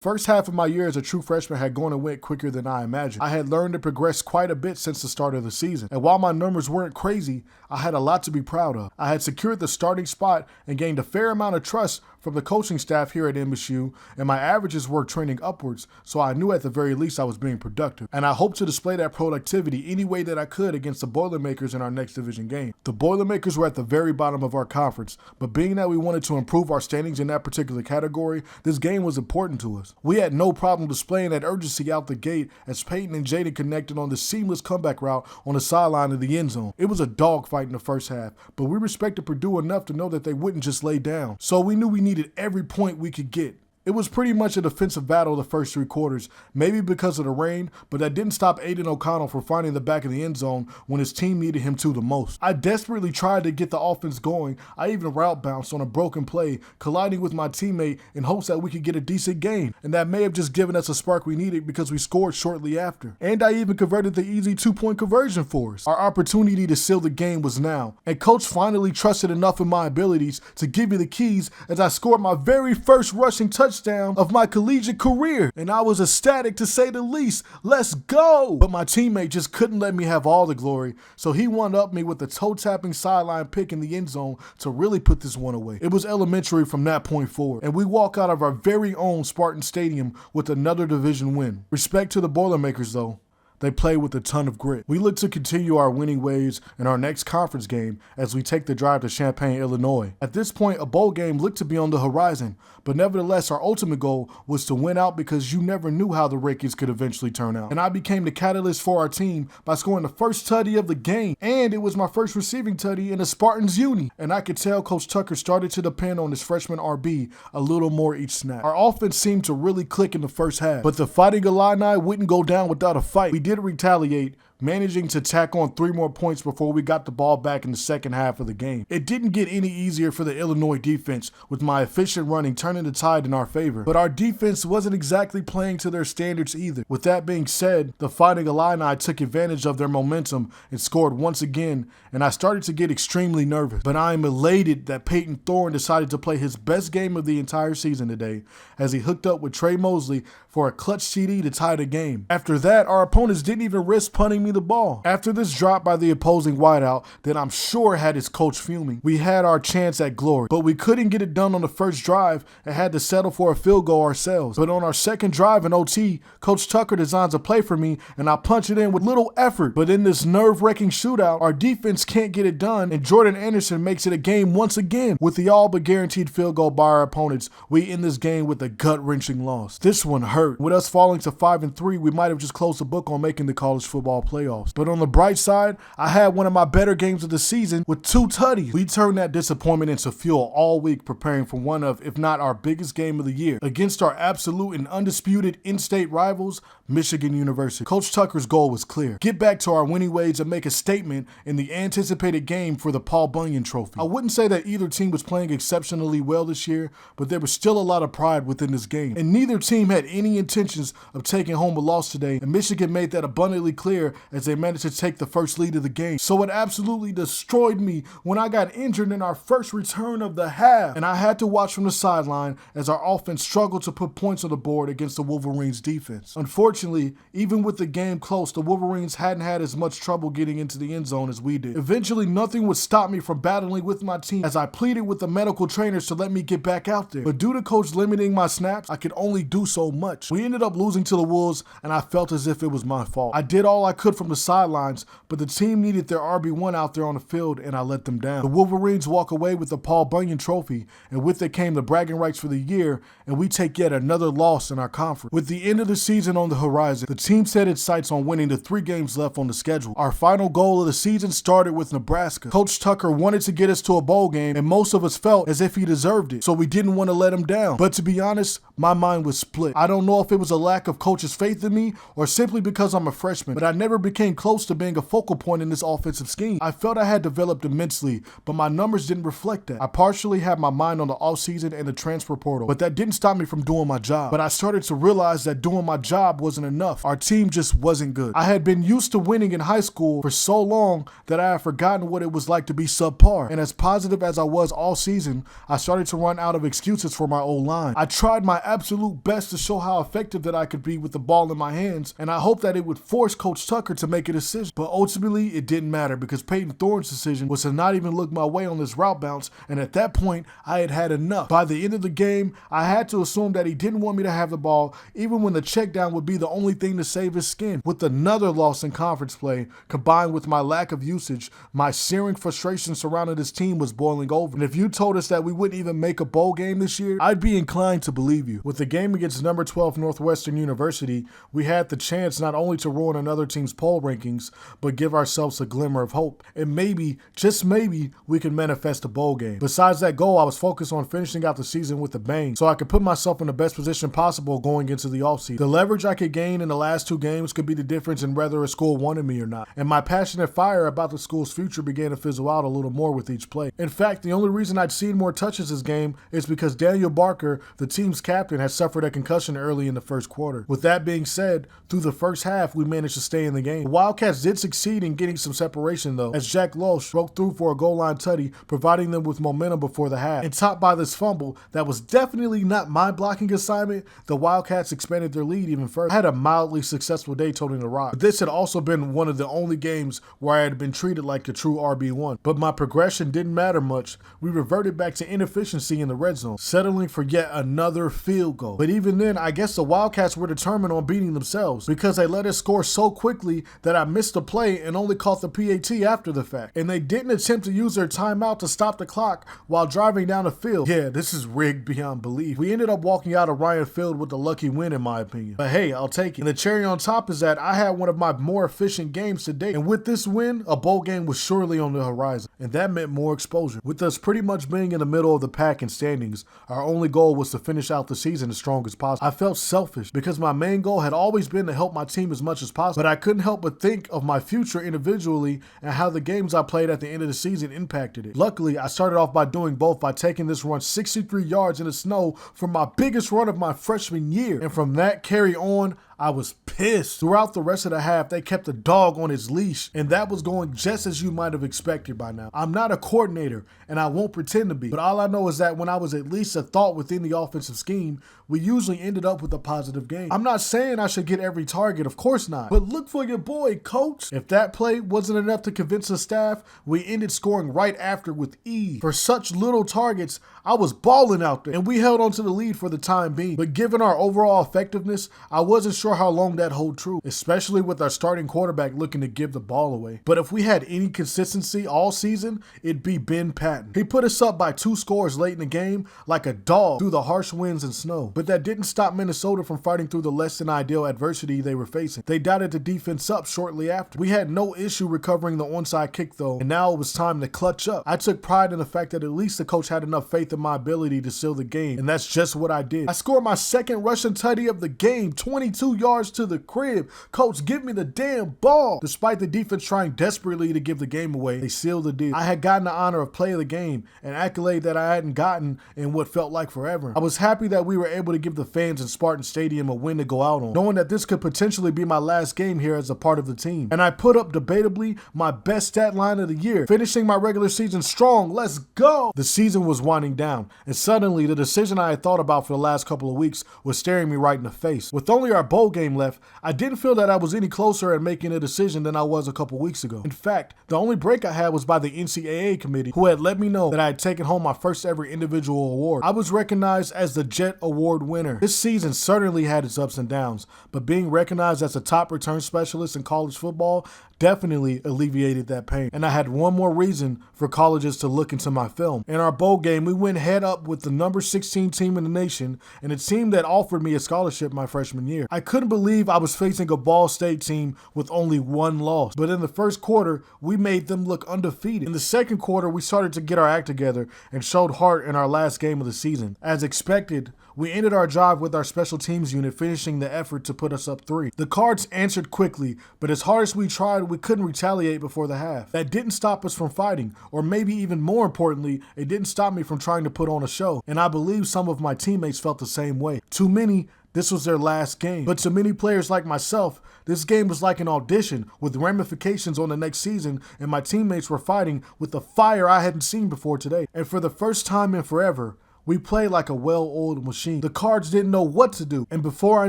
First half of my year as a true freshman had gone and went quicker than I imagined. I had learned and progressed quite a bit since the start of the season. And while my numbers weren't crazy, I had a lot to be proud of. I had secured the starting spot and gained a fair amount of trust from the coaching staff here at MSU, and my averages were trending upwards, so I knew at the very least I was being productive. And I hoped to display that productivity any way that I could against the Boilermakers in our next division game. The Boilermakers were at the very bottom of our conference, but being that we wanted to improve our standings in that particular category, this game was important to us. We had no problem displaying that urgency out the gate as Peyton and Jaden connected on the seamless comeback route on the sideline of the end zone. It was a dogfight in the first half, but we respected Purdue enough to know that they wouldn't just lay down. So we knew we needed every point we could get. It was pretty much a defensive battle the first 3 quarters, maybe because of the rain, but that didn't stop Aiden O'Connell from finding the back of the end zone when his team needed him to the most. I desperately tried to get the offense going. I even route bounced on a broken play, colliding with my teammate in hopes that we could get a decent gain, and that may have just given us a spark we needed because we scored shortly after. And I even converted the easy 2-point conversion for us. Our opportunity to seal the game was now, and coach finally trusted enough in my abilities to give me the keys as I scored my very first rushing touchdown of my collegiate career, and I was ecstatic to say the least. Let's go! But my teammate just couldn't let me have all the glory, so he one-upped me with a toe-tapping sideline pick in the end zone to really put this one away. It was elementary from that point forward, and we walk out of our very own Spartan Stadium with another division win. Respect to the Boilermakers though. They play with a ton of grit. We look to continue our winning ways in our next conference game as we take the drive to Champaign, Illinois. At this point, a bowl game looked to be on the horizon, but nevertheless, our ultimate goal was to win out because you never knew how the rankings could eventually turn out. And I became the catalyst for our team by scoring the first tutty of the game, and it was my first receiving tutty in a Spartans uni. And I could tell Coach Tucker started to depend on his freshman RB a little more each snap. Our offense seemed to really click in the first half, but the Fighting Illini wouldn't go down without a fight. We did retaliate, managing to tack on 3 more points before we got the ball back in the second half of the game. It didn't get any easier for the Illinois defense, with my efficient running turning the tide in our favor. But our defense wasn't exactly playing to their standards either. With that being said, the Fighting Illini took advantage of their momentum and scored once again, and I started to get extremely nervous. But I am elated that Peyton Thorne decided to play his best game of the entire season today, as he hooked up with Trey Mosley for a clutch TD to tie the game. After that, our opponents didn't even risk punting me the ball. After this drop by the opposing wideout that I'm sure had his coach fuming, we had our chance at glory, but we couldn't get it done on the first drive and had to settle for a field goal ourselves. But on our second drive in OT, Coach Tucker designs a play for me and I punch it in with little effort. But in this nerve-wracking shootout, our defense can't get it done, and Jordan Anderson makes it a game once again. With the all but guaranteed field goal by our opponents, we end this game with a gut-wrenching loss. This one hurt. With us falling to 5-3, we might have just closed the book on making the college football playoffs. But on the bright side, I had one of my better games of the season with 2 tutties. We turned that disappointment into fuel all week, preparing for one of, if not our biggest game of the year, against our absolute and undisputed in-state rivals, Michigan University. Coach Tucker's goal was clear: get back to our winning ways and make a statement in the anticipated game for the Paul Bunyan Trophy. I wouldn't say that either team was playing exceptionally well this year, but there was still a lot of pride within this game, and neither team had any intentions of taking home a loss today, and Michigan made that abundantly clear as they managed to take the first lead of the game. So it absolutely destroyed me when I got injured in our first return of the half, and I had to watch from the sideline as our offense struggled to put points on the board against the Wolverines defense. Unfortunately, even with the game close, the Wolverines hadn't had as much trouble getting into the end zone as we did. Eventually, nothing would stop me from battling with my team as I pleaded with the medical trainers to let me get back out there. But due to coach limiting my snaps, I could only do so much. We ended up losing to the Wolves, and I felt as if it was my fault. I did all I could from the sidelines, but the team needed their RB1 out there on the field, and I let them down. The Wolverines walk away with the Paul Bunyan Trophy, and with it came the bragging rights for the year, and we take yet another loss in our conference. With the end of the season on the horizon, the team set its sights on winning the 3 games left on the schedule. Our final goal of the season started with Nebraska. Coach Tucker wanted to get us to a bowl game, and most of us felt as if he deserved it, so we didn't want to let him down. But to be honest, my mind was split. I don't know if it was a lack of coach's faith in me or simply because I'm a freshman, but I never became close to being a focal point in this offensive scheme. I felt I had developed immensely, but my numbers didn't reflect that. I partially had my mind on the offseason and the transfer portal, but that didn't stop me from doing my job. But I started to realize that doing my job wasn't enough. Our team just wasn't good. I had been used to winning in high school for so long that I had forgotten what it was like to be subpar. And as positive as I was all season, I started to run out of excuses for my O-line. I tried my absolute best to show how effective that I could be with the ball in my hands, and I hoped that it would force Coach Tucker to make a decision. But ultimately, it didn't matter because Peyton Thorne's decision was to not even look my way on this route bounce, and at that point, I had had enough. By the end of the game, I had to assume that he didn't want me to have the ball, even when the check down would be the only thing to save his skin. With another loss in conference play, combined with my lack of usage, my searing frustration surrounding this team was boiling over. And if you told us that we wouldn't even make a bowl game this year, I'd be inclined to believe you. With the game against number 12 Northwestern University, we had the chance not only to ruin another team's poll rankings, but give ourselves a glimmer of hope. And maybe, just maybe, we can manifest a bowl game. Besides that goal, I was focused on finishing out the season with a bang, so I could put myself in the best position possible going into the offseason. The leverage I could gain in the last 2 games could be the difference in whether a school wanted me or not. And my passionate fire about the school's future began to fizzle out a little more with each play. In fact, the only reason I'd seen more touches this game is because Daniel Barker, the team's captain, had suffered a concussion early in the first quarter. With that being said, through the first half, we managed to stay in the game. The Wildcats did succeed in getting some separation though, as Jack Loesch broke through for a goal line tutty, providing them with momentum before the half. And topped by this fumble that was definitely not my blocking assignment, the Wildcats expanded their lead even further. I had a mildly successful day toting the rock, but this had also been one of the only games where I had been treated like a true RB1. But my progression didn't matter much. We reverted back to inefficiency in the red zone, settling for yet another field goal. But even then, I guess the Wildcats were determined on beating themselves because they let us score so quickly that I missed the play and only caught the PAT after the fact. And they didn't attempt to use their timeout to stop the clock while driving down the field. Yeah, this is rigged beyond belief. We ended up walking out of Ryan Field with a lucky win in my opinion. But hey, I'll take it. And the cherry on top is that I had one of my more efficient games to date. And with this win, a bowl game was surely on the horizon. And that meant more exposure. With us pretty much being in the middle of the pack in standings, our only goal was to finish out the season as strong as possible. I felt selfish because my main goal had always been to help my team as much as possible. But I couldn't help but think of my future individually and how the games I played at the end of the season impacted it. Luckily, I started off by doing both by taking this run 63 yards in the snow for my biggest run of my freshman year. And from that carry on, I was pissed. Throughout the rest of the half, they kept the dog on his leash, and that was going just as you might have expected by now. I'm not a coordinator, and I won't pretend to be, but all I know is that when I was at least a thought within the offensive scheme, we usually ended up with a positive game. I'm not saying I should get every target, of course not, but look for your boy, coach. If that play wasn't enough to convince the staff, we ended scoring right after with ease. For such little targets, I was balling out there, and we held on to the lead for the time being. But given our overall effectiveness, I wasn't sure how long that hold true, especially with our starting quarterback looking to give the ball away. But if we had any consistency all season, it'd be Ben Patton. He put us up by 2 scores late in the game like a dog through the harsh winds and snow. But that didn't stop Minnesota from fighting through the less than ideal adversity they were facing. They dotted the defense up shortly after. We had no issue recovering the onside kick though, and now it was time to clutch up. I took pride in the fact that at least the coach had enough faith in my ability to seal the game, and that's just what I did. I scored my second rushing tutty of the game, 22 yards to the crib. Coach, give me the damn ball. Despite the defense trying desperately to give the game away, they sealed the deal. I had gotten the honor of play of the game, an accolade that I hadn't gotten in what felt like forever. I was happy that we were able to give the fans in Spartan Stadium a win to go out on, knowing that this could potentially be my last game here as a part of the team. And I put up debatably my best stat line of the year, finishing my regular season strong. Let's go. The season was winding down, and suddenly the decision I had thought about for the last couple of weeks was staring me right in the face. With only our bowl game left, I didn't feel that I was any closer at making a decision than I was a couple weeks ago. In fact, the only break I had was by the NCAA committee, who had let me know that I had taken home my first ever individual award. I was recognized as the Jet Award winner. This season certainly had its ups and downs, but being recognized as a top return specialist in college football definitely alleviated that pain. And I had one more reason for colleges to look into my film. In our bowl game, we went head up with the number 16 team in the nation and a team that offered me a scholarship my freshman year. I couldn't believe I was facing a Ball State team with only 1 loss. But in the first quarter, we made them look undefeated. In the second quarter, we started to get our act together and showed heart in our last game of the season. As expected, We ended our drive with our special teams unit finishing the effort to put us up 3. The Cards answered quickly, but as hard as we tried, we couldn't retaliate before the half. That didn't stop us from fighting, or maybe even more importantly, it didn't stop me from trying to put on a show, and I believe some of my teammates felt the same way. Too many, this was their last game. But to many players like myself, this game was like an audition with ramifications on the next season, and my teammates were fighting with the fire I hadn't seen before today. And for the first time in forever, we played like a well-oiled machine. The Cards didn't know what to do, and before I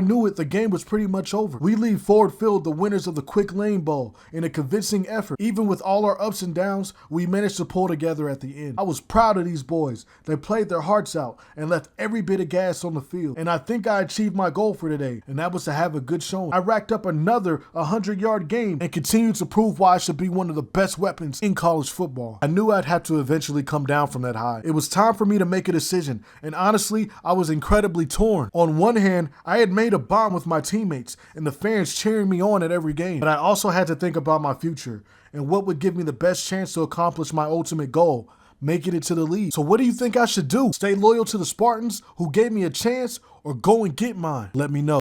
knew it, the game was pretty much over. We leave Ford Field the winners of the quick lane ball in a convincing effort. Even with all our ups and downs, we managed to pull together at the end. I was proud of these boys. They played their hearts out and left every bit of gas on the field. And I think I achieved my goal for today, and that was to have a good showing. I racked up another 100-yard game and continued to prove why I should be one of the best weapons in college football. I knew I'd have to eventually come down from that high. It was time for me to make a decision. And honestly, I was incredibly torn. On one hand, I had made a bond with my teammates and the fans cheering me on at every game, but I also had to think about my future and what would give me the best chance to accomplish my ultimate goal, making it to the league. So what do you think I should do? Stay loyal to the Spartans who gave me a chance, or go and get mine? Let me know.